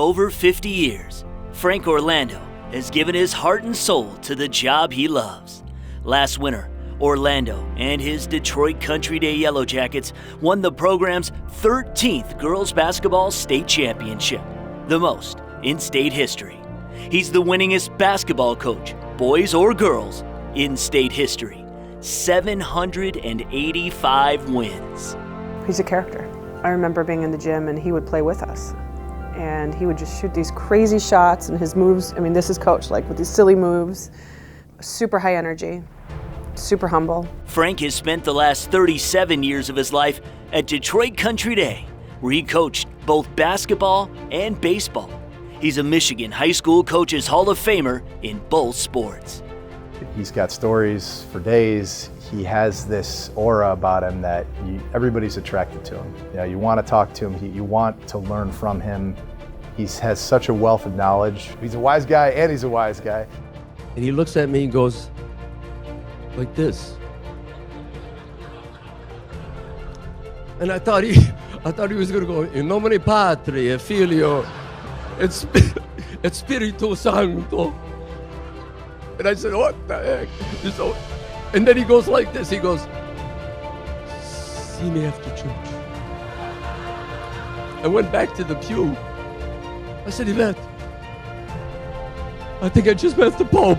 over 50 years, Frank Orlando has given his heart and soul to the job he loves. Last winter, Orlando and his Detroit Country Day Yellow Jackets won the program's 13th girls basketball state championship, the most in state history. He's the winningest basketball coach, boys or girls, in state history. 785 wins. He's a character. I remember being in the gym and he would play with us. And he would just shoot these crazy shots, and his moves, I mean, this is coach, like with these silly moves, super high energy, super humble. Frank has spent the last 37 years of his life at Detroit Country Day, where he coached both basketball and baseball. He's a Michigan High School Coaches Hall of Famer in both sports. He's got stories for days. He has this aura about him that everybody's attracted to him. You know, you want to talk to him, you want to learn from him. He has such a wealth of knowledge. He's a wise guy and he's a wise guy. And he looks at me and goes like this. And I thought he was going to go, in nomine Patri et Filio et Spiritus Sancto. And I said, what the heck? And then he goes like this, he goes, see me after church. I went back to the pew. I said, Yvette, I think I just met the Pope.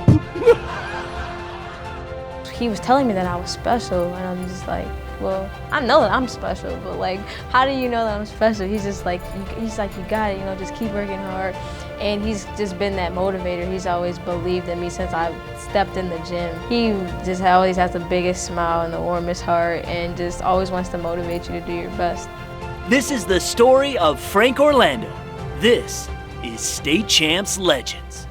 He was telling me that I was special, and I'm just like, well, I know that I'm special, but like, how do you know that I'm special? He's like, you got it, just keep working hard. And he's just been that motivator. He's always believed in me since I stepped in the gym. He just always has the biggest smile and the warmest heart, and just always wants to motivate you to do your best. This is the story of Frank Orlando. This is State Champs Legends.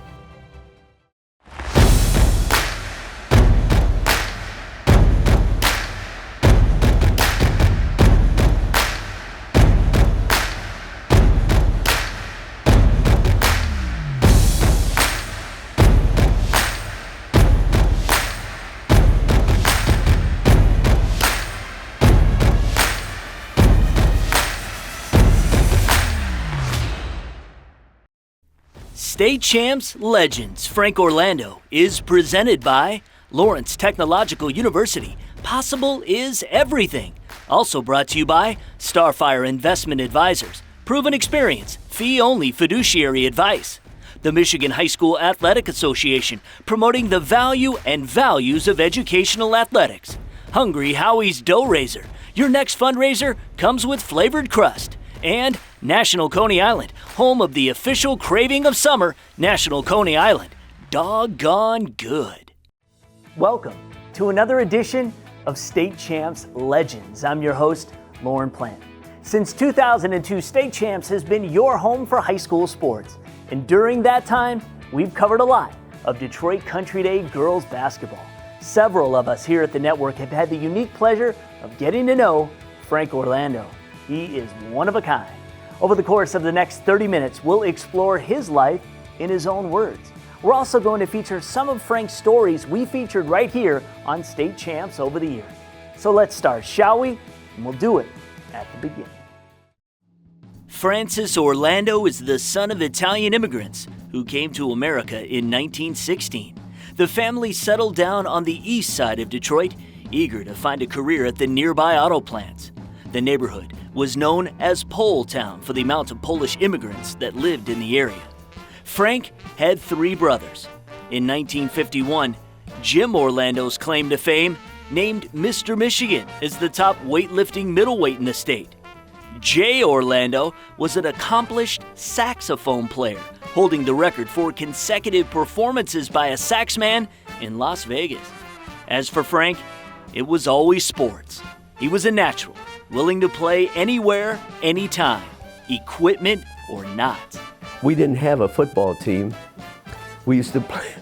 State Champs Legends Frank Orlando is presented by Lawrence Technological University. Possible is everything. Also brought to you by Starfire Investment Advisors. Proven experience, fee-only fiduciary advice. The Michigan High School Athletic Association, promoting the value and values of educational athletics. Hungry Howie's Dough Raiser. Your next fundraiser comes with flavored crust. And National Coney Island, home of the official craving of summer, National Coney Island. Doggone good. Welcome to another edition of State Champs Legends. I'm your host, Lauren Plant. Since 2002, State Champs has been your home for high school sports. And during that time, we've covered a lot of Detroit Country Day girls basketball. Several of us here at the network have had the unique pleasure of getting to know Frank Orlando. He is one of a kind. Over the course of the next 30 minutes, we'll explore his life in his own words. We're also going to feature some of Frank's stories we featured right here on State Champs over the years. So let's start, shall we? And we'll do it at the beginning. Francis Orlando is the son of Italian immigrants who came to America in 1916. The family settled down on the east side of Detroit, eager to find a career at the nearby auto plants. The neighborhood was known as Pole Town for the amount of Polish immigrants that lived in the area. Frank had three brothers. In 1951, Jim Orlando's claim to fame named Mr. Michigan as the top weightlifting middleweight in the state. Jay Orlando was an accomplished saxophone player, holding the record for consecutive performances by a saxman in Las Vegas. As for Frank, it was always sports. He was a natural, willing to play anywhere, anytime, equipment or not. We didn't have a football team. We used to play,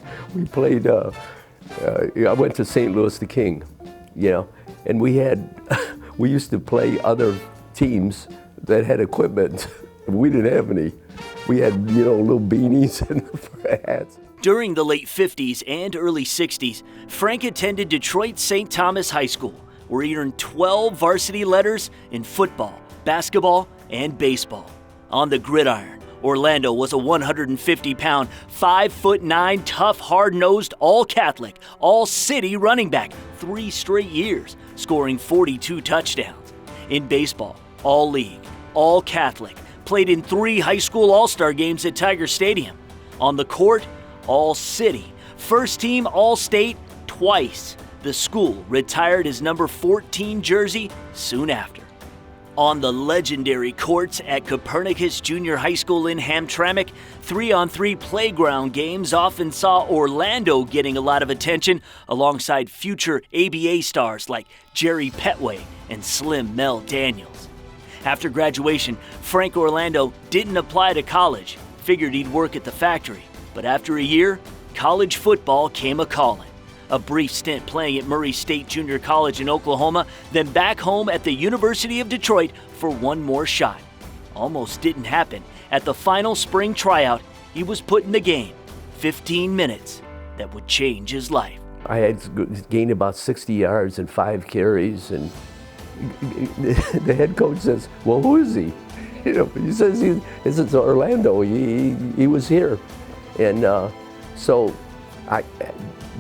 I went to St. Louis the King, and we used to play other teams that had equipment. We didn't have any. We had, little beanies and hats. During the late 50s and early 60s, Frank attended Detroit St. Thomas High School, where he earned 12 varsity letters in football, basketball, and baseball. On the gridiron, Orlando was a 150-pound, 5'9", tough, hard-nosed, all-Catholic, all-city running back 3 straight years, scoring 42 touchdowns. In baseball, all-league, all-Catholic, played in 3 high school all-star games at Tiger Stadium. On the court, all-city, first-team all-state twice. The school retired his number 14 jersey soon after. On the legendary courts at Copernicus Junior High School in Hamtramck, 3-on-3 playground games often saw Orlando getting a lot of attention alongside future ABA stars like Jerry Petway and Slim Mel Daniels. After graduation, Frank Orlando didn't apply to college, figured he'd work at the factory. But after a year, college football came a-calling. A brief stint playing at Murray State Junior College in Oklahoma, then back home at the University of Detroit for one more shot. Almost didn't happen. At the final spring tryout, he was put in the game. 15 minutes that would change his life. I had gained about 60 yards and 5 carries, and the head coach says, "Well, who is he?" He says, "It's Orlando. He was here," and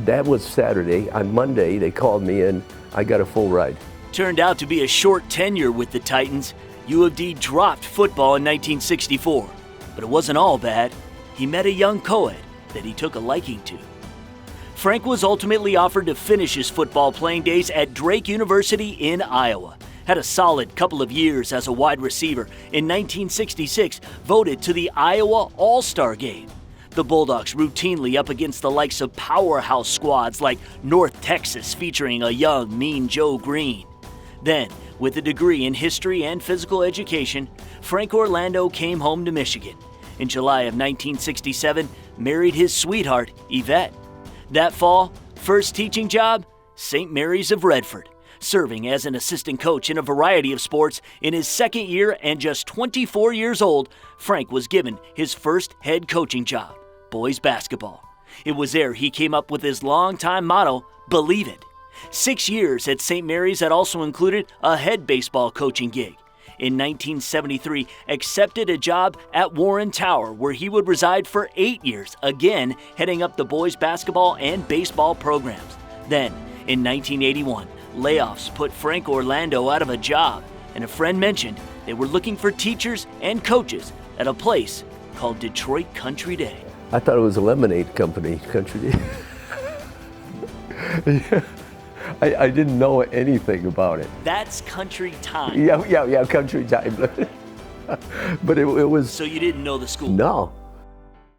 that was Saturday. On Monday, they called me and I got a full ride. Turned out to be a short tenure with the Titans. U of D dropped football in 1964. But it wasn't all bad. He met a young co-ed that he took a liking to. Frank was ultimately offered to finish his football playing days at Drake University in Iowa. Had a solid couple of years as a wide receiver. In 1966, voted to the Iowa All-Star Game. The Bulldogs routinely up against the likes of powerhouse squads like North Texas featuring a young, mean Joe Green. Then, with a degree in history and physical education, Frank Orlando came home to Michigan. In July of 1967, married his sweetheart, Yvette. That fall, first teaching job, St. Mary's of Redford, serving as an assistant coach in a variety of sports. In his second year and just 24 years old, Frank was given his first head coaching job. Boys basketball. It was there he came up with his longtime motto, "Believe it." 6 years at St. Mary's that also included a head baseball coaching gig. In 1973, accepted a job at Warren Tower, where he would reside for 8 years, again heading up the boys basketball and baseball programs. Then, in 1981, layoffs put Frank Orlando out of a job, and a friend mentioned they were looking for teachers and coaches at a place called Detroit Country Day. I thought it was a lemonade company, Country Day. Yeah. I didn't know anything about it. That's Country Time. Yeah, Country Time. But it was... So you didn't know the school? No.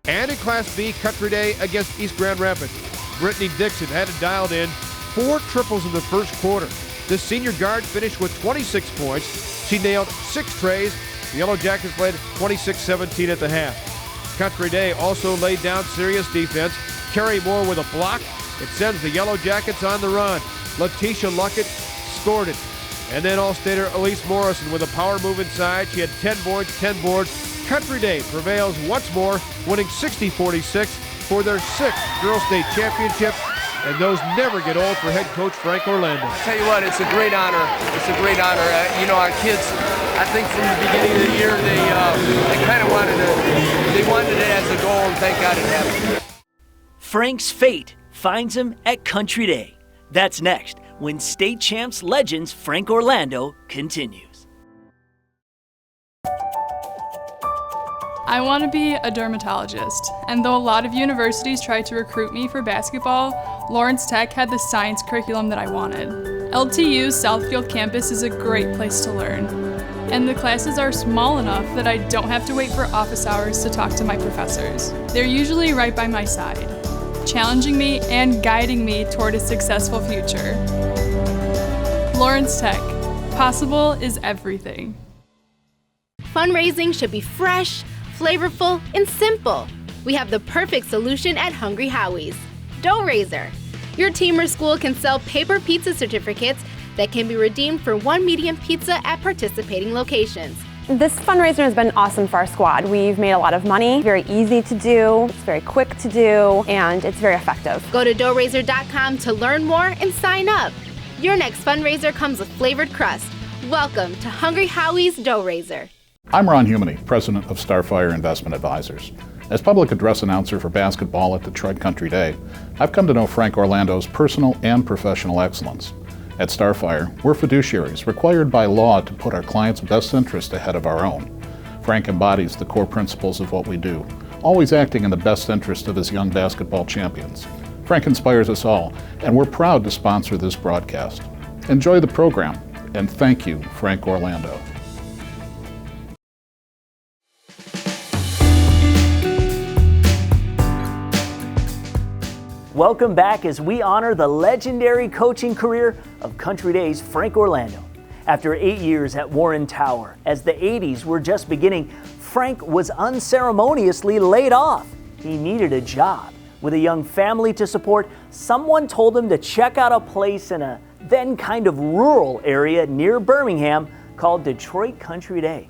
And in Class B, Country Day against East Grand Rapids. Brittany Dixon had it dialed in, 4 triples in the first quarter. The senior guard finished with 26 points. She nailed 6 trays. The Yellow Jackets led 26-17 at the half. Country Day also laid down serious defense. Carrie Moore with a block. It sends the Yellow Jackets on the run. Letitia Luckett scored it. And then All-Stater Elise Morrison with a power move inside. She had 10 boards. Country Day prevails once more, winning 60-46 for their 6th Girls State Championship. And those never get old for head coach Frank Orlando. I'll tell you what, it's a great honor. It's a great honor. Our kids, I think from the beginning of the year, they kind of wanted it as a goal, and thank God it happened. Frank's fate finds him at Country Day. That's next, when State Champs Legends Frank Orlando continues. I want to be a dermatologist, and though a lot of universities tried to recruit me for basketball, Lawrence Tech had the science curriculum that I wanted. LTU's Southfield campus is a great place to learn, and the classes are small enough that I don't have to wait for office hours to talk to my professors. They're usually right by my side, challenging me and guiding me toward a successful future. Lawrence Tech, possible is everything. Fundraising should be fresh, flavorful, and simple. We have the perfect solution at Hungry Howie's. Dough Raiser. Your team or school can sell paper pizza certificates that can be redeemed for 1 medium pizza at participating locations. This fundraiser has been awesome for our squad. We've made a lot of money, very easy to do, it's very quick to do, and it's very effective. Go to doughraiser.com to learn more and sign up. Your next fundraiser comes with flavored crust. Welcome to Hungry Howie's Dough Raiser. I'm Ron Humany, president of Starfire Investment Advisors. As public address announcer for basketball at Detroit Country Day, I've come to know Frank Orlando's personal and professional excellence. At Starfire, we're fiduciaries required by law to put our clients' best interest ahead of our own. Frank embodies the core principles of what we do, always acting in the best interest of his young basketball champions. Frank inspires us all, and we're proud to sponsor this broadcast. Enjoy the program, and thank you, Frank Orlando. Welcome back as we honor the legendary coaching career of Country Day's Frank Orlando. After 8 years at Warren Tower, as the 80s were just beginning, Frank was unceremoniously laid off. He needed a job. With a young family to support, someone told him to check out a place in a then kind of rural area near Birmingham called Detroit Country Day.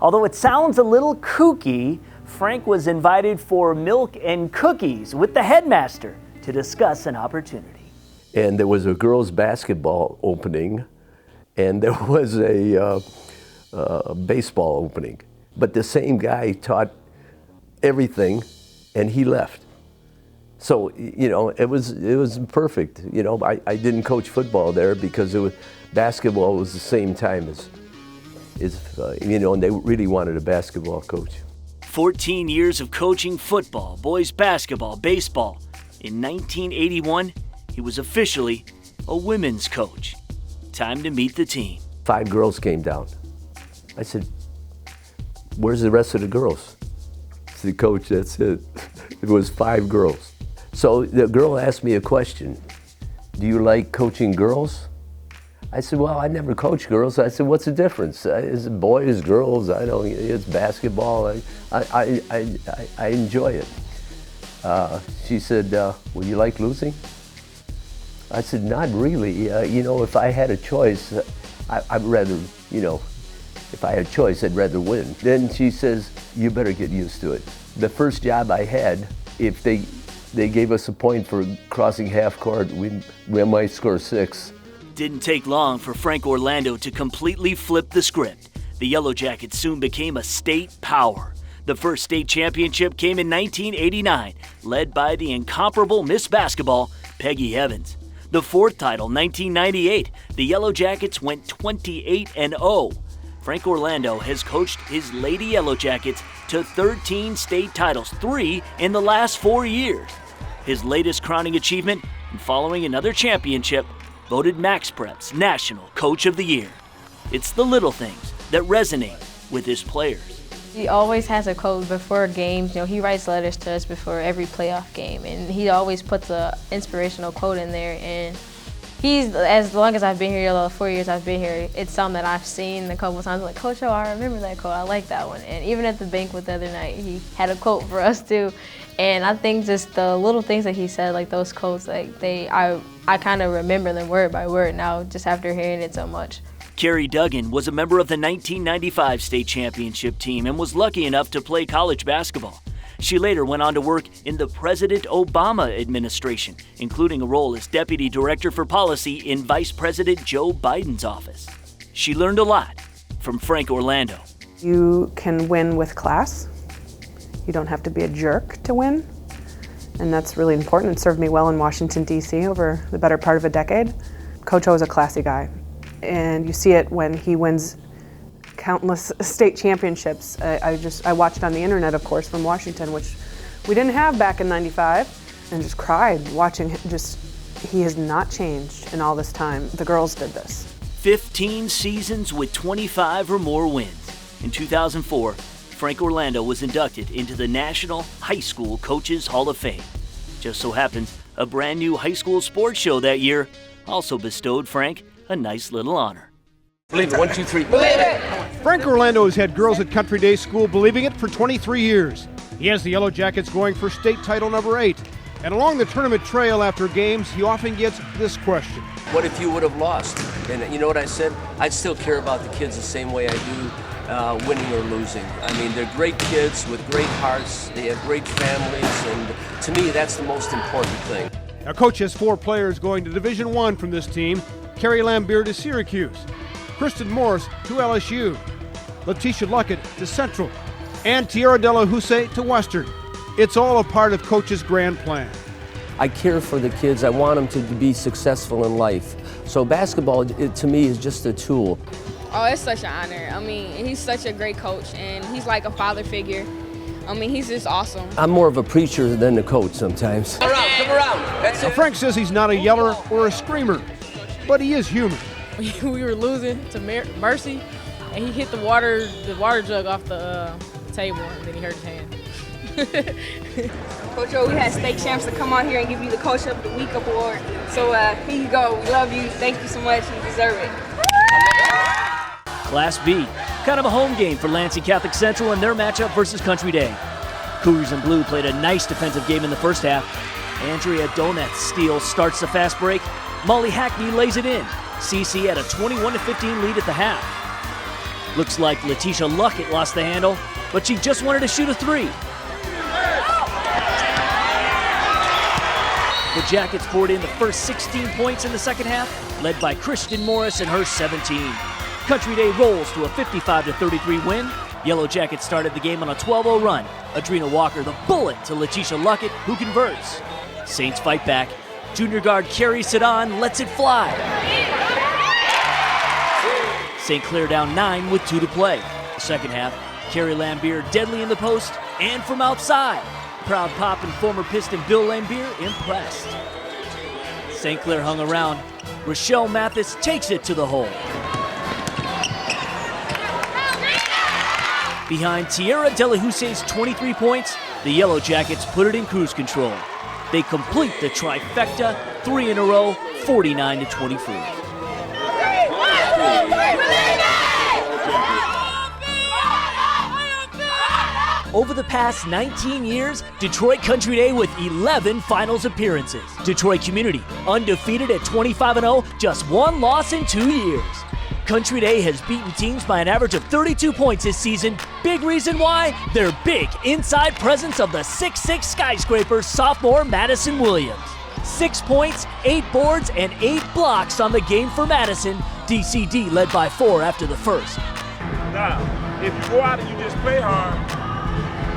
Although it sounds a little kooky, Frank was invited for milk and cookies with the headmaster to discuss an opportunity. And there was a girls' basketball opening, and there was a baseball opening. But the same guy taught everything, and he left. So, you know, it was perfect. You know, I didn't coach football there because basketball was the same time as you know, and they really wanted a basketball coach. 14 years of coaching football, boys basketball, baseball. In 1981, he was officially a women's coach. Time to meet the team. 5 girls came down. I said, "Where's the rest of the girls?" I said, "Coach, that's it." It was 5 girls. So the girl asked me a question. "Do you like coaching girls?" I said, "Well, I never coached girls." I said, "What's the difference? Is it boys, girls? I don't. It's basketball. I enjoy it." She said, "Well, you like losing?" I said, "Not really. You know, if I had a choice, I'd rather, you know, if I had a choice, I'd rather win." Then she says, "You better get used to it." The first job I had, if they gave us a point for crossing half court, we might score 6. Didn't take long for Frank Orlando to completely flip the script. The Yellow Jackets soon became a state power. The first state championship came in 1989, led by the incomparable Miss Basketball, Peggy Evans. The fourth title, 1998, the Yellow Jackets went 28-0. Frank Orlando has coached his Lady Yellow Jackets to 13 state titles, 3 in the last 4 years. His latest crowning achievement, and following another championship, voted Max Prep's National Coach of the Year. It's the little things that resonate with his players. He always has a quote before games. You know, he writes letters to us before every playoff game, and he always puts an inspirational quote in there. And he's, as long as I've been here, the 4 years I've been here, it's something that I've seen a couple times. Like, "Coach, oh, I remember that quote. I like that one." And even at the banquet the other night, he had a quote for us too. And I think just the little things that he said, like those quotes, like I kind of remember them word by word now, just after hearing it so much. Carrie Duggan was a member of the 1995 state championship team and was lucky enough to play college basketball. She later went on to work in the President Obama administration, including a role as Deputy Director for Policy in Vice President Joe Biden's office. She learned a lot from Frank Orlando. You can win with class. You don't have to be a jerk to win. And that's really important. It served me well in Washington, D.C. over the better part of a decade. Coach O is a classy guy. And you see it when he wins countless state championships. I watched on the internet, of course, from Washington, which we didn't have back in '95, and just cried watching him. He has not changed in all this time. The girls did this. 15 seasons with 25 or more wins. In 2004, Frank Orlando was inducted into the National High School Coaches Hall of Fame. Just so happens, a brand new high school sports show that year also bestowed Frank a nice little honor. Believe it. 1, 2, 3. Believe it! Frank Orlando has had girls at Country Day School believing it for 23 years. He has the Yellow Jackets going for state title number 8. And along the tournament trail after games, he often gets this question. What if you would have lost? And you know what I said? I'd still care about the kids the same way I do winning or losing. I mean, they're great kids with great hearts. They have great families. And to me, that's the most important thing. Now, Coach has 4 players going to Division I from this team. Carrie Lambier to Syracuse. Kristen Morris to LSU. Letitia Luckett to Central, and Tierra de la Husse to Western. It's all a part of Coach's grand plan. I care for the kids. I want them to be successful in life. So basketball, to me, is just a tool. Oh, it's such an honor. I mean, he's such a great coach, and he's like a father figure. I mean, he's just awesome. I'm more of a preacher than a coach sometimes. Come around. That's it. Frank says he's not a yeller or a screamer, but he is human. We were losing to Mercy, and he hit the water jug off the table, and then he hurt his hand. Coach O, we had State Champs to come out here and give you the Coach of the Week award. So here you go. We love you. Thank you so much. You deserve it. Class B, kind of a home game for Lansing Catholic Central in their matchup versus Country Day. Cougars in blue played a nice defensive game in the first half. Andrea Doneth's steal starts the fast break. Molly Hackney lays it in. CC had a 21-15 lead at the half. Looks like Letitia Luckett lost the handle, but she just wanted to shoot a three. The Jackets poured in the first 16 points in the second half, led by Kristen Morris and her 17. Country Day rolls to a 55-33 win. Yellow Jackets started the game on a 12-0 run. Adrena Walker the bullet to Letitia Luckett, who converts. Saints fight back. Junior guard Carrie Sedan lets it fly. St. Clair down 9 with 2 to play. The second half, Carrie Lambier deadly in the post and from outside. Proud Pop and former Piston Bill Lambier impressed. St. Clair hung around. Rochelle Mathis takes it to the hole. Behind Tierra de la Husse's 23 points, the Yellow Jackets put it in cruise control. They complete the trifecta, 3 in a row, 49-24. Over the past 19 years, Detroit Country Day with 11 finals appearances. Detroit Community, undefeated at 25-0, just 1 loss in 2 years. Country Day has beaten teams by an average of 32 points this season. Big reason why? Their big inside presence of the 6'6" skyscraper sophomore Madison Williams. 6 points, 8 boards, and 8 blocks on the game for Madison. DCD led by 4 after the first. Now, if you go out and you just play hard,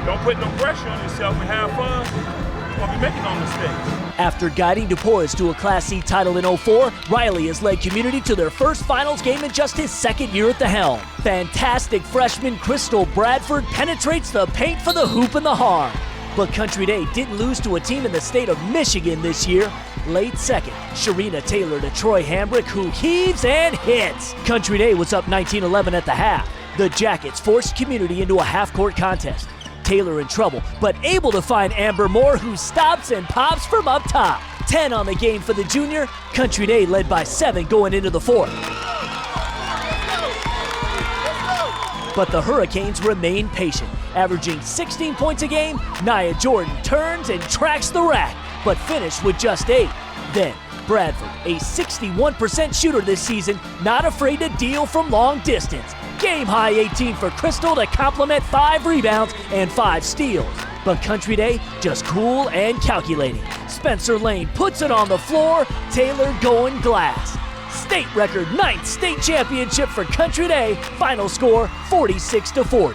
don't put no pressure on yourself and have fun, you're going to be making no mistakes. After guiding DePorres to a Class C title in 04, Riley has led Community to their first finals game in just his second year at the helm. Fantastic freshman Crystal Bradford penetrates the paint for the hoop and the harm. But Country Day didn't lose to a team in the state of Michigan this year. Late second, Sharina Taylor to Troy Hambrick, who heaves and hits. Country Day was up 19-11 at the half. The Jackets forced Community into a half-court contest. Taylor in trouble, but able to find Amber Moore, who stops and pops from up top. 10 on the game for the junior. Country Day led by 7 going into the fourth. But the Hurricanes remain patient. Averaging 16 points a game, Nia Jordan turns and tracks the rack, but finished with just 8. Then, Bradford, a 61% shooter this season, not afraid to deal from long distance. Game high 18 for Crystal to complement 5 rebounds and 5 steals. But Country Day just cool and calculating. Spencer Lane puts it on the floor, Taylor going glass. State record 9th state championship for Country Day. Final score 46-40.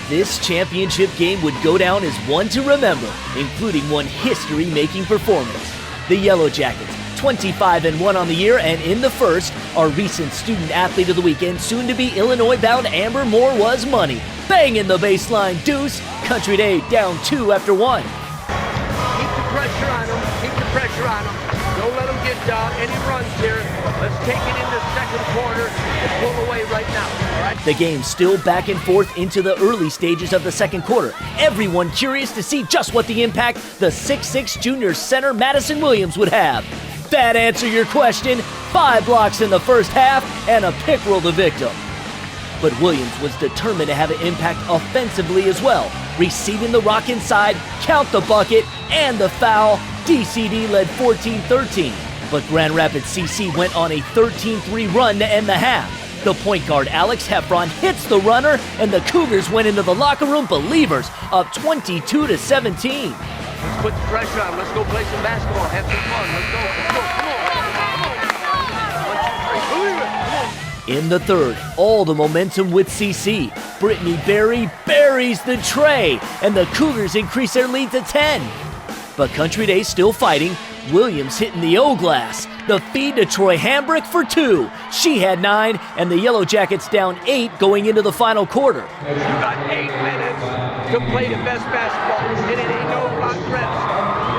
This championship game would go down as one to remember, including one history-making performance. The Yellow Jackets, 25-1 on the year, and in the first, our recent Student Athlete of the Weekend, soon-to-be Illinois-bound Amber Moore was money. Banging the baseline deuce, Country Day down 2 after 1. Keep the pressure on them. Keep the pressure on them. Don't let them get any runs here. Let's take it into second quarter and pull away right now. All right? The game still back and forth into the early stages of the second quarter. Everyone curious to see just what the impact the 6'6" junior center Madison Williams would have. That answer your question. 5 blocks in the first half and a pick roll the victim. But Williams was determined to have an impact offensively as well, receiving the rock inside, count the bucket, and the foul. DCD led 14-13, but Grand Rapids CC went on a 13-3 run to end the half. The point guard Alex Heffron hits the runner, and the Cougars went into the locker room believers, up 22-17. Let's put the pressure on. Let's go play some basketball. Have some fun. Let's go. Come on. 1, 2, 3. Believe it. Come on. In the third, all the momentum with CC. Brittany Berry buries the tray, and the Cougars increase their lead to 10. But Country Day still fighting. Williams hitting the O-glass. The feed to Troy Hambrick for 2. She had 9, and the Yellow Jackets down 8 going into the final quarter. You got 8 minutes to play the best basketball, and it ain't no about reps.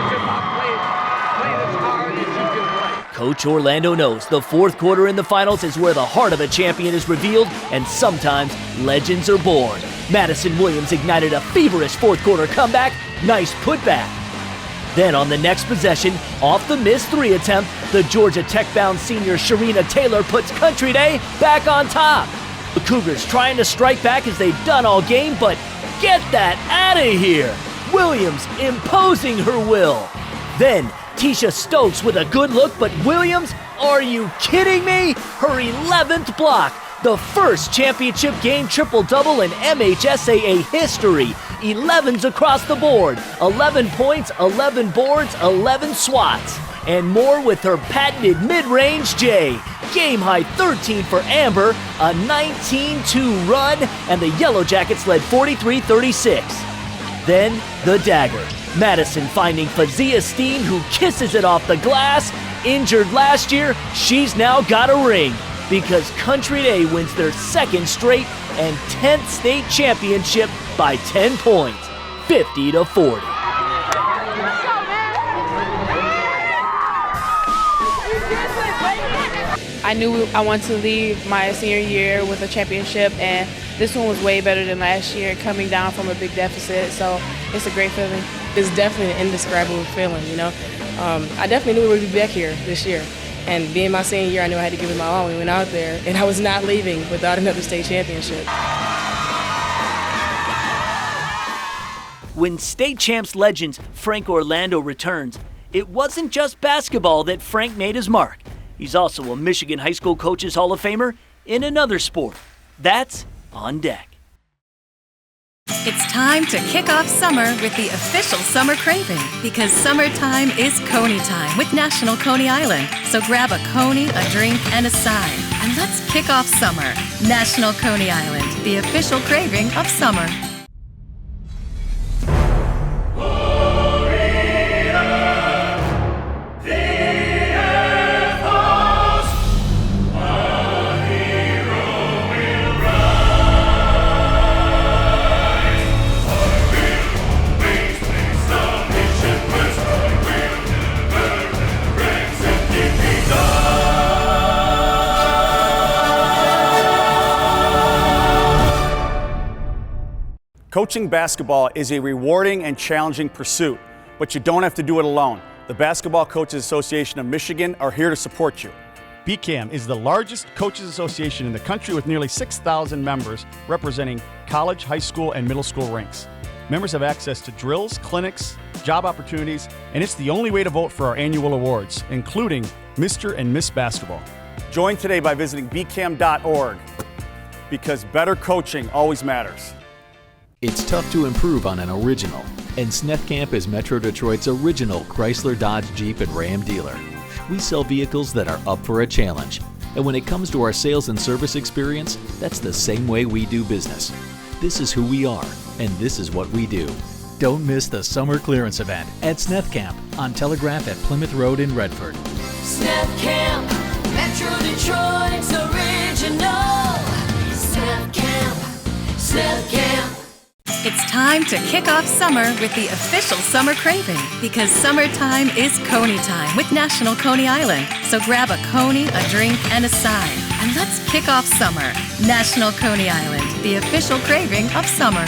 It's about playing as hard as you can play. Coach Orlando knows the fourth quarter in the finals is where the heart of a champion is revealed, and sometimes legends are born. Madison Williams ignited a feverish fourth quarter comeback. Nice putback. Then on the next possession, off the missed 3 attempt, the Georgia Tech-bound senior Sharina Taylor puts Country Day back on top. The Cougars trying to strike back as they've done all game, but get that out of here. Williams imposing her will. Then Tisha Stokes with a good look, but Williams, are you kidding me? Her 11th block. The first championship game triple-double in MHSAA history. 11s across the board. 11 points, 11 boards, 11 swats. And more with her patented mid-range J. Game high 13 for Amber, a 19-2 run, and the Yellow Jackets led 43-36. Then the dagger. Madison finding Fazia Steen, who kisses it off the glass. Injured last year, she's now got a ring, because Country Day wins their second straight and 10th state championship by 10 points, 50-40. I knew I wanted to leave my senior year with a championship, and this one was way better than last year, coming down from a big deficit, so it's a great feeling. It's definitely an indescribable feeling, you know. I definitely knew we would be back here this year. And being my senior year, I knew I had to give it my all. We went out there, and I was not leaving without another state championship. When state champs legends Frank Orlando returns, it wasn't just basketball that Frank made his mark. He's also a Michigan High School Coaches Hall of Famer in another sport. That's on deck. It's time to kick off summer with the official summer craving, because summertime is Coney time with National Coney Island. So grab a Coney, a drink, and a side, and let's kick off summer. National Coney Island, the official craving of summer. Coaching basketball is a rewarding and challenging pursuit, but you don't have to do it alone. The Basketball Coaches Association of Michigan are here to support you. BCAM is the largest coaches association in the country with nearly 6,000 members representing college, high school, and middle school ranks. Members have access to drills, clinics, job opportunities, and it's the only way to vote for our annual awards, including Mr. and Miss Basketball. Join today by visiting bcam.org, because better coaching always matters. It's tough to improve on an original, and Sneth Camp is Metro Detroit's original Chrysler, Dodge, Jeep, and Ram dealer. We sell vehicles that are up for a challenge, and when it comes to our sales and service experience, that's the same way we do business. This is who we are, and this is what we do. Don't miss the summer clearance event at Sneth Camp on Telegraph at Plymouth Road in Redford. Sneth Camp, Metro Detroit's original. Sneth Camp, Sneth Camp. It's time to kick off summer with the official summer craving, because summertime is Coney time with National Coney Island. So grab a Coney, a drink, and a side, and let's kick off summer. National Coney Island, the official craving of summer.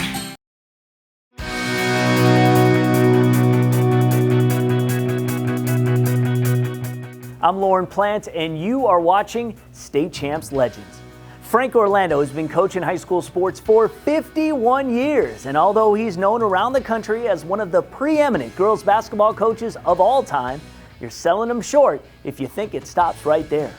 I'm Lauren Plant, and you are watching State Champs Legends. Frank Orlando has been coaching high school sports for 51 years, and although he's known around the country as one of the preeminent girls basketball coaches of all time, you're selling him short if you think it stops right there.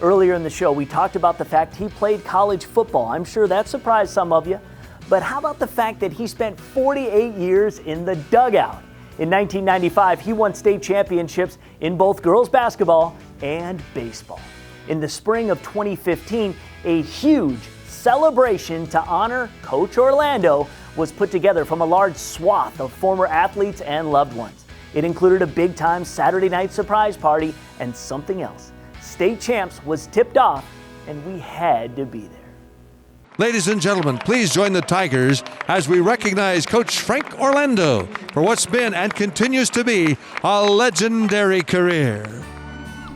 Earlier in the show, we talked about the fact he played college football. I'm sure that surprised some of you, but how about the fact that he spent 48 years in the dugout? In 1995, he won state championships in both girls basketball and baseball. In the spring of 2015, a huge celebration to honor Coach Orlando was put together from a large swath of former athletes and loved ones. It included a big-time Saturday night surprise party and something else. State Champs was tipped off, and we had to be there. Ladies and gentlemen, please join the Tigers as we recognize Coach Frank Orlando for what's been and continues to be a legendary career.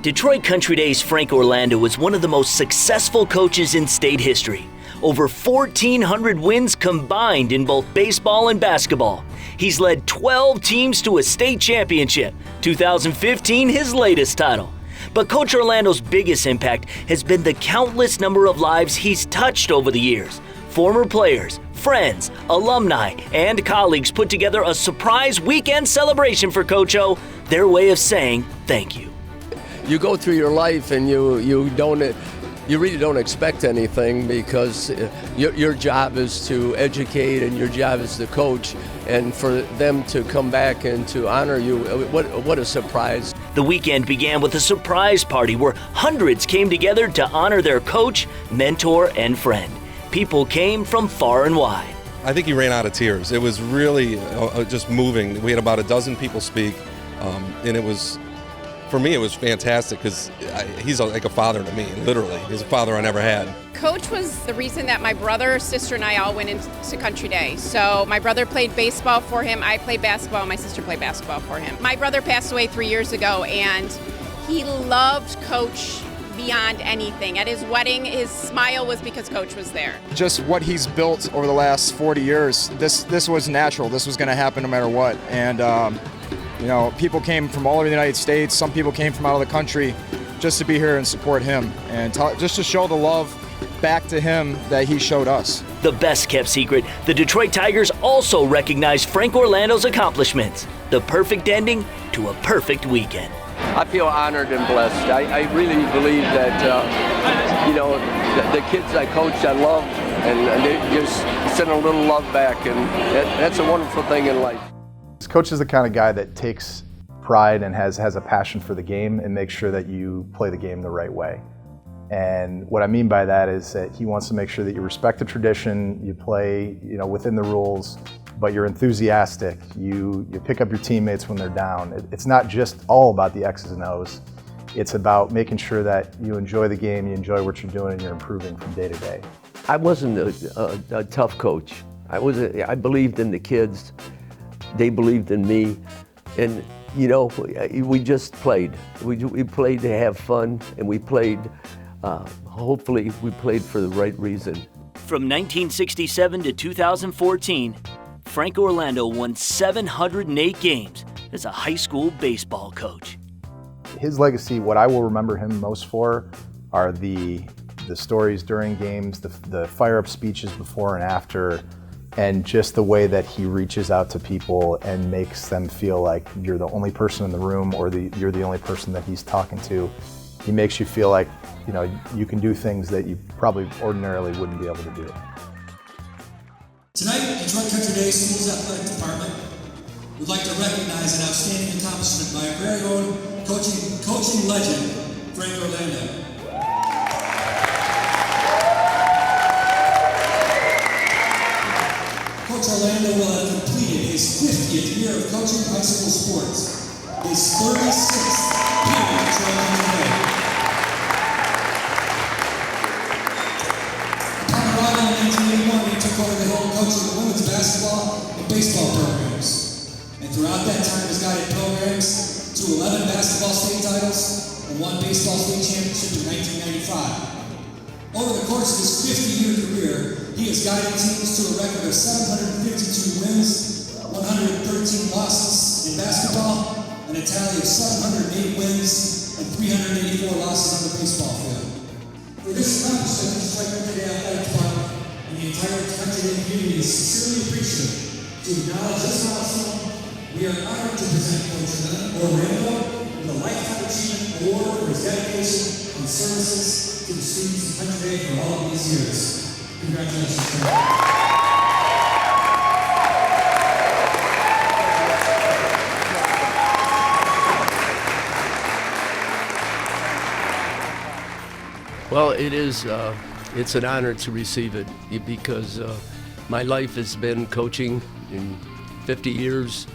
Detroit Country Days' Frank Orlando was one of the most successful coaches in state history. Over 1,400 wins combined in both baseball and basketball. He's led 12 teams to a state championship, 2015 his latest title. But Coach Orlando's biggest impact has been the countless number of lives he's touched over the years. Former players, friends, alumni, and colleagues put together a surprise weekend celebration for Coach O, their way of saying thank you. You go through your life and you really don't expect anything because your job is to educate and your job is to coach, and for them to come back and to honor you, what a surprise. The weekend began with a surprise party where hundreds came together to honor their coach, mentor, and friend. People came from far and wide. I think he ran out of tears. It was really just moving. We had about a dozen people speak, and it was, for me, it was fantastic because he's like a father to me, literally. He's a father I never had. Coach was the reason that my brother, sister, and I all went into Country Day. So my brother played baseball for him, I played basketball, my sister played basketball for him. My brother passed away 3 years ago, and he loved Coach beyond anything. At his wedding, his smile was because Coach was there. Just what he's built over the last 40 years, this was natural. This was going to happen no matter what. And you know, people came from all over the United States. Some people came from out of the country just to be here and support him and just to show the love back to him that he showed us. The best kept secret, the Detroit Tigers also recognized Frank Orlando's accomplishments. The perfect ending to a perfect weekend. I feel honored and blessed. I really believe that, you know, the kids I coached, I love, and they just send a little love back, and that's a wonderful thing in life. Coach is the kind of guy that takes pride and has a passion for the game and makes sure that you play the game the right way. And what I mean by that is that he wants to make sure that you respect the tradition, you play, you know, within the rules, but you're enthusiastic. You pick up your teammates when they're down. It's not just all about the X's and O's. It's about making sure that you enjoy the game, you enjoy what you're doing, and you're improving from day to day. I wasn't a tough coach. I believed in the kids. They believed in me, and you know, we just played. We played to have fun, and we played. Hopefully, we played for the right reason. From 1967 to 2014, Frank Orlando won 708 games as a high school baseball coach. His legacy, what I will remember him most for, are the stories during games, the fire-up speeches before and after, and just the way that he reaches out to people and makes them feel like you're the only person in the room or you're the only person that he's talking to. He makes you feel like, you know, you can do things that you probably ordinarily wouldn't be able to do. Tonight, Detroit Country Day Schools Athletic Department would like to recognize an outstanding accomplishment by our very own coaching legend, Frank Orlando. Coach Orlando will have completed his 50th year of coaching high school sports, his 36th year at Detroit Country Day. Upon arrival in 1981, he took over the head coach of the women's basketball and baseball programs. And throughout that time has guided programs to 11 basketball state titles and 1 baseball state championship in 1995. Over the course of his 50-year career, he has guided teams to a record of 752 wins, 113 losses in basketball, and a tally of 708 wins and 384 losses on the baseball field. For this accomplishment, the Detroit Country Day Athletic Department and the entire Country Day community is sincerely appreciative. To acknowledge this milestone, we are honored to present Coach Orlando with a Lifetime Achievement Award for his dedication and services to the students of Country Day for all of these years. Congratulations. Well, it is. It's an honor to receive it because my life has been coaching in 50 years.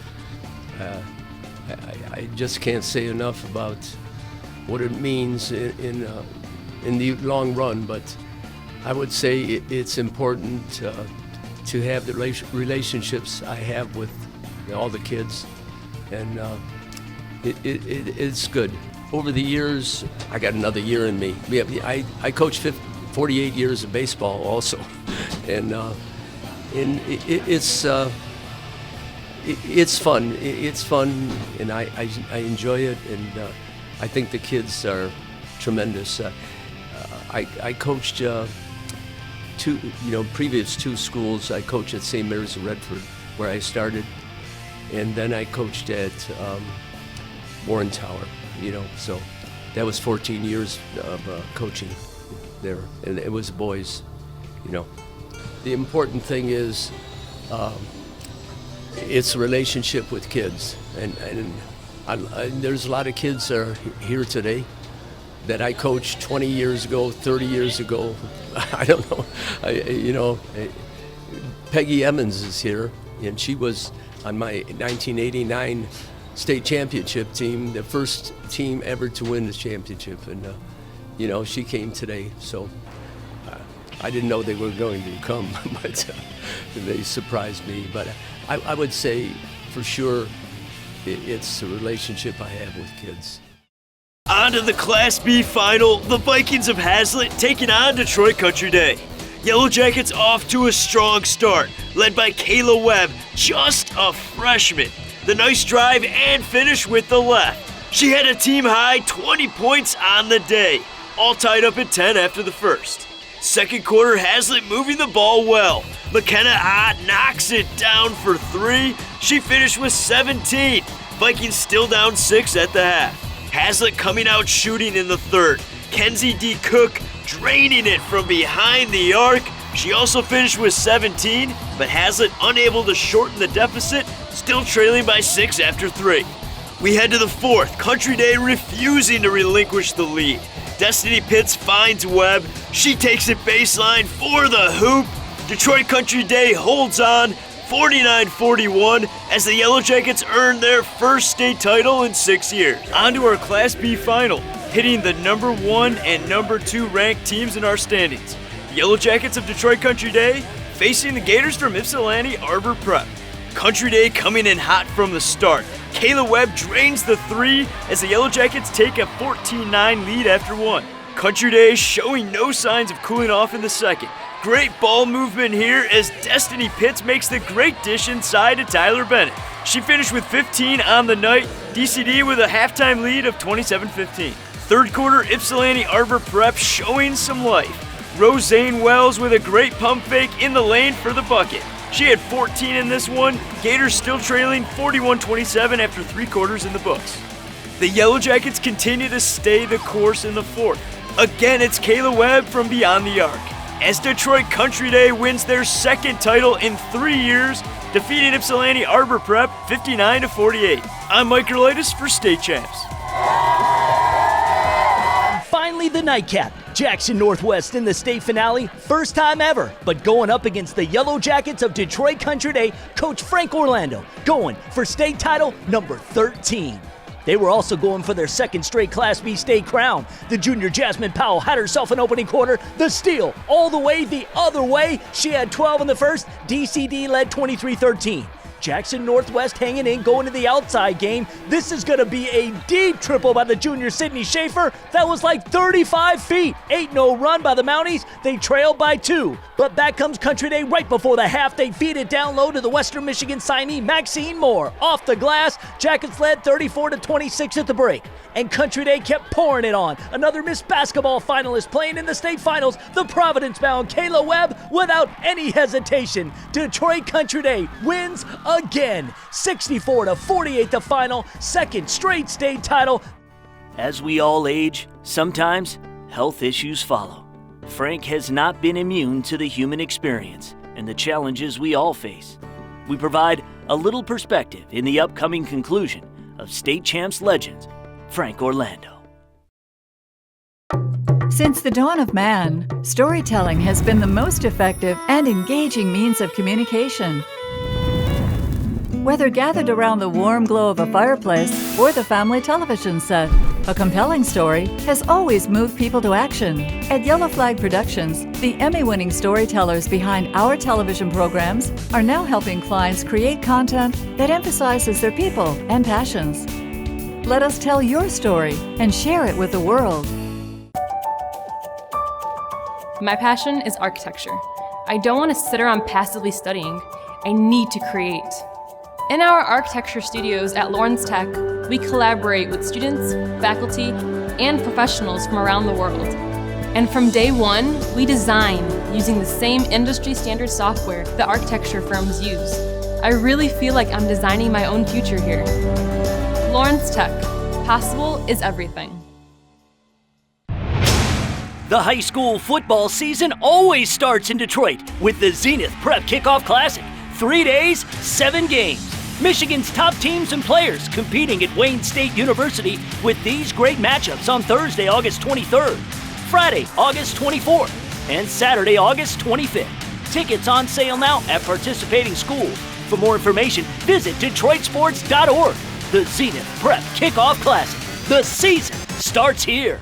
I just can't say enough about what it means in the long run, but I would say it's important to have the relationships I have with all the kids, and it's good. Over the years, I got another year in me. I coached 48 years of baseball also, and it's fun. It's fun, and I enjoy it, and I think the kids are tremendous. I coached previous two schools. I coached at St. Mary's of Redford, where I started, and then I coached at Warren Tower. So that was 14 years of coaching there, and it was boys. The important thing is it's a relationship with kids, and there's a lot of kids that are here today that I coached 20 years ago, 30 years ago. I don't know. Peggy Emmons is here, and she was on my 1989 state championship team, the first team ever to win the championship, and she came today. So I didn't know they were going to come, but they surprised me. But I would say for sure it's a relationship I have with kids. On to the Class B final, the Vikings of Hazlet taking on Detroit Country Day. Yellow Jackets off to a strong start, led by Kayla Webb, just a freshman. The nice drive and finish with the left. She had a team-high 20 points on the day, all tied up at 10 after the first. Second quarter, Hazlet moving the ball well. McKenna Ott knocks it down for 3. She finished with 17. Vikings still down 6 at the half. Hazlet coming out shooting in the third. Kenzie D. Cook draining it from behind the arc. She also finished with 17, but Hazlet unable to shorten the deficit, still trailing by 6 after 3. We head to the fourth, Country Day refusing to relinquish the lead. Destiny Pitts finds Webb. She takes it baseline for the hoop. Detroit Country Day holds on 49-41 as the Yellow Jackets earn their first state title in 6 years. On to our Class B final, hitting the number 1 and number 2 ranked teams in our standings. The Yellow Jackets of Detroit Country Day facing the Gators from Ypsilanti Arbor Prep. Country Day coming in hot from the start. Kayla Webb drains the 3 as the Yellow Jackets take a 14-9 lead after 1. Country Day showing no signs of cooling off in the second. Great ball movement here as Destiny Pitts makes the great dish inside to Tyler Bennett. She finished with 15 on the night, DCD with a halftime lead of 27-15. Third quarter, Ypsilanti Arbor Prep showing some life. Roseanne Wells with a great pump fake in the lane for the bucket. She had 14 in this one. Gators still trailing 41-27 after 3 quarters in the books. The Yellow Jackets continue to stay the course in the fourth. Again, it's Kayla Webb from beyond the arc, as Detroit Country Day wins their second title in 3 years, defeating Ypsilanti Arbor Prep 59-48. I'm Mike Gerlaitis for State Champs. Finally, the nightcap. Jackson Northwest in the state finale, first time ever, but going up against the Yellow Jackets of Detroit Country Day, Coach Frank Orlando, going for state title number 13. They were also going for their second straight Class B state crown. The junior Jasmine Powell had herself an opening quarter, the steal all the way the other way. She had 12 in the first, DCD led 23-13. Jackson Northwest hanging in, going to the outside game. This is going to be a deep triple by the junior Sydney Schaefer. That was like 35 feet. 8-0 run by the Mounties. They trailed by 2. But back comes Country Day right before the half. They feed it down low to the Western Michigan signee, Maxine Moore. Off the glass, Jackets led 34-26 at the break. And Country Day kept pouring it on. Another Miss Basketball finalist playing in the state finals, the Providence-bound Kayla Webb, without any hesitation. Detroit Country Day wins again. 64-48 the final, second straight state title. As we all age, sometimes health issues follow. Frank has not been immune to the human experience and the challenges we all face. We provide a little perspective in the upcoming conclusion of State Champs legends, Frank Orlando. Since the dawn of man, storytelling has been the most effective and engaging means of communication. Whether gathered around the warm glow of a fireplace or the family television set, a compelling story has always moved people to action. At Yellow Flag Productions, the Emmy-winning storytellers behind our television programs are now helping clients create content that emphasizes their people and passions. Let us tell your story and share it with the world. My passion is architecture. I don't want to sit around passively studying. I need to create. In our architecture studios at Lawrence Tech, we collaborate with students, faculty, and professionals from around the world. And from day one, we design using the same industry standard software that architecture firms use. I really feel like I'm designing my own future here. Lawrence Tech. Possible is everything. The high school football season always starts in Detroit with the Zenith Prep Kickoff Classic. 3 days, 7 games. Michigan's top teams and players competing at Wayne State University with these great matchups on Thursday, August 23rd, Friday, August 24th, and Saturday, August 25th. Tickets on sale now at participating schools. For more information, visit DetroitSports.org. The Zenith Prep Kickoff Classic. The season starts here.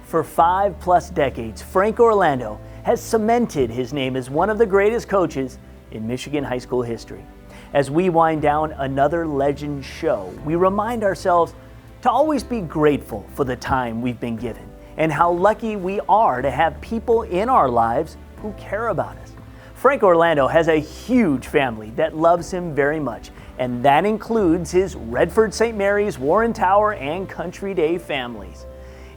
For 5+ decades, Frank Orlando has cemented his name as one of the greatest coaches in Michigan high school history. As we wind down another Legend show, we remind ourselves to always be grateful for the time we've been given and how lucky we are to have people in our lives who care about us. Frank Orlando has a huge family that loves him very much, and that includes his Redford St. Mary's, Warren Tower, and Country Day families.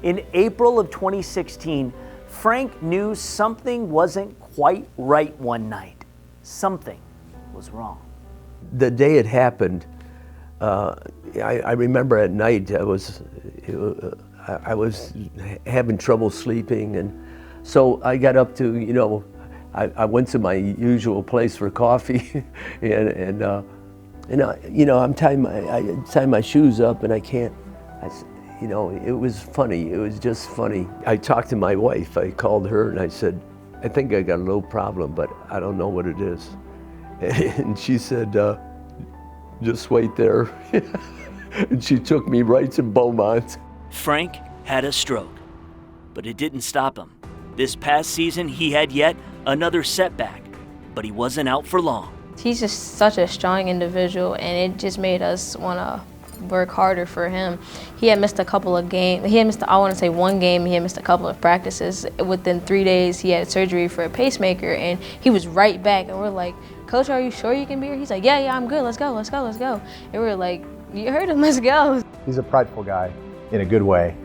In April of 2016, Frank knew something wasn't quite right one night. Something was wrong. The day it happened, I remember at night I was having trouble sleeping, and so I got up to, I went to my usual place for coffee, and I'm tying my shoes up, and I can't. It was funny. It was just funny. I talked to my wife. I called her and I said, I think I got a little problem, but I don't know what it is. And she said, just wait there. And she took me right to Beaumont. Frank had a stroke, but it didn't stop him. This past season, he had yet another setback, but he wasn't out for long. He's just such a strong individual, and it just made us want to work harder for him. He had missed a couple of games. He had missed, I want to say, one game. He had missed a couple of practices. Within 3 days, he had surgery for a pacemaker, and he was right back. And we're like, Coach, are you sure you can be here? He's like, yeah, I'm good. Let's go. And we're like, you heard him. Let's go. He's a prideful guy in a good way.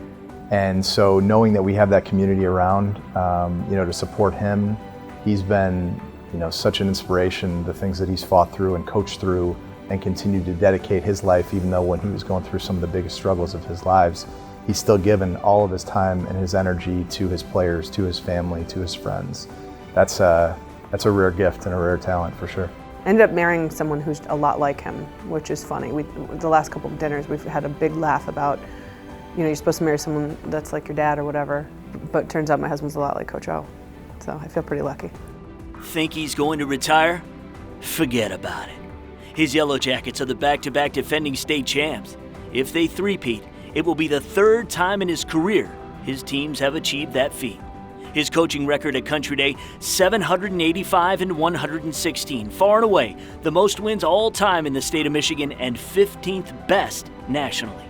And so knowing that we have that community around, to support him, he's been, such an inspiration, the things that he's fought through and coached through and continued to dedicate his life, even though when he was going through some of the biggest struggles of his lives, he's still given all of his time and his energy to his players, to his family, to his friends. That's a rare gift and a rare talent for sure. I ended up marrying someone who's a lot like him, which is funny. The last couple of dinners, we've had a big laugh about, you're supposed to marry someone that's like your dad or whatever, but it turns out my husband's a lot like Coach O, so I feel pretty lucky. Think he's going to retire? Forget about it. His Yellow Jackets are the back-to-back defending state champs. If they three-peat, it will be the third time in his career his teams have achieved that feat. His coaching record at Country Day, 785-116, far and away the most wins all time in the state of Michigan and 15th best nationally.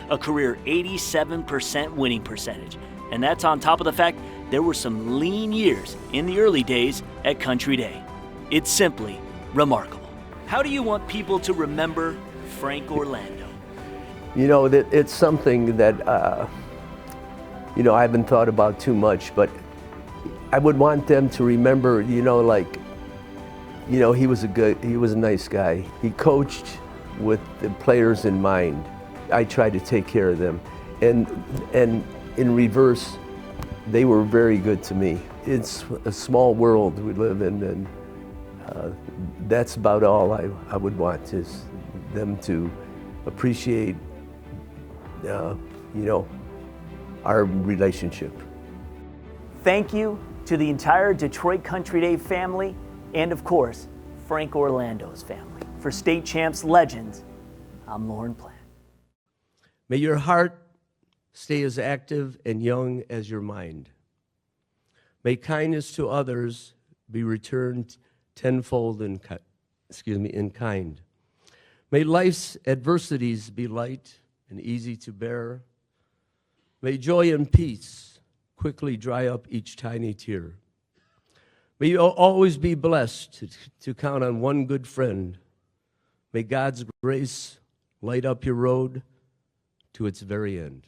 A career 87% winning percentage. And that's on top of the fact there were some lean years in the early days at Country Day. It's simply remarkable. How do you want people to remember Frank Orlando? It's something that, I haven't thought about too much, but I would want them to remember, he was a nice guy. He coached with the players in mind. I tried to take care of them. And in reverse, they were very good to me. It's a small world we live in, and That's about all I would want, is them to appreciate, our relationship. Thank you to the entire Detroit Country Day family and, of course, Frank Orlando's family. For State Champs Legends, I'm Lauren Platt. May your heart stay as active and young as your mind. May kindness to others be returned tenfold in kind. May life's adversities be light and easy to bear. May joy and peace quickly dry up each tiny tear. May you always be blessed to count on one good friend. May God's grace light up your road to its very end.